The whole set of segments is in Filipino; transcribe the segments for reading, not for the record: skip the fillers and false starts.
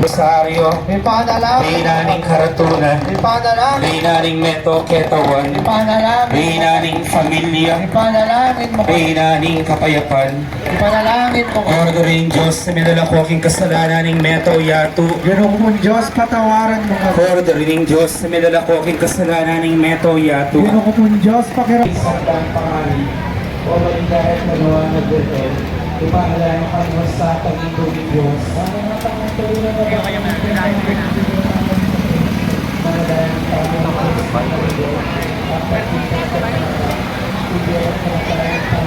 Rosario, Rinaning Karatunan, Rinaning Meto Ketawan, Rinaning Familia, Rinaning Kapayapan, Ordering Diyos sa minalakoking kasalanan ng Meto Yatu, Ginong Diyos, patawaran mo kami. Ordering Diyos sa minalakoking kasalanan ng Meto Yatu, Ginong Diyos, pakiramdam. Isang pangalan, o maligayat na gawa na dito, ipahalaan ang mo sa Panginoon ng Diyos. Sana matangong tuloy na ba kayo mga dahil ang Panginoon ng Diyos, dapat kita sa Panginoon, hindi ang pagkakaan sa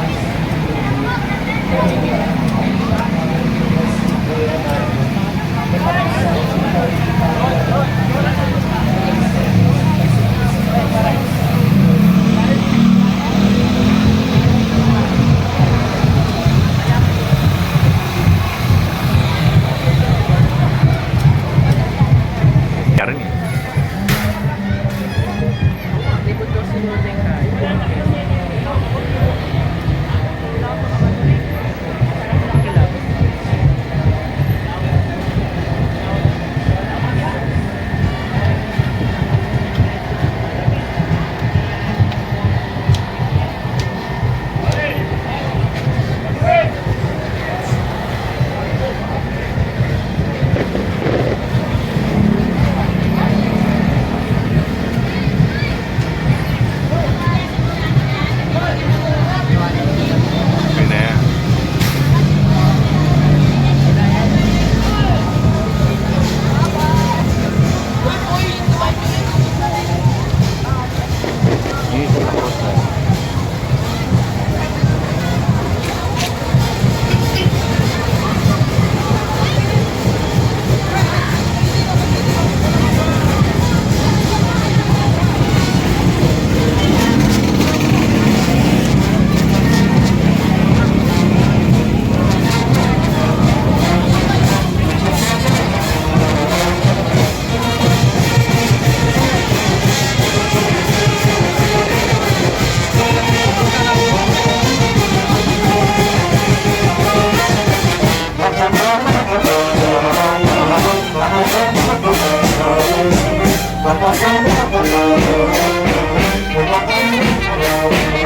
Thank you.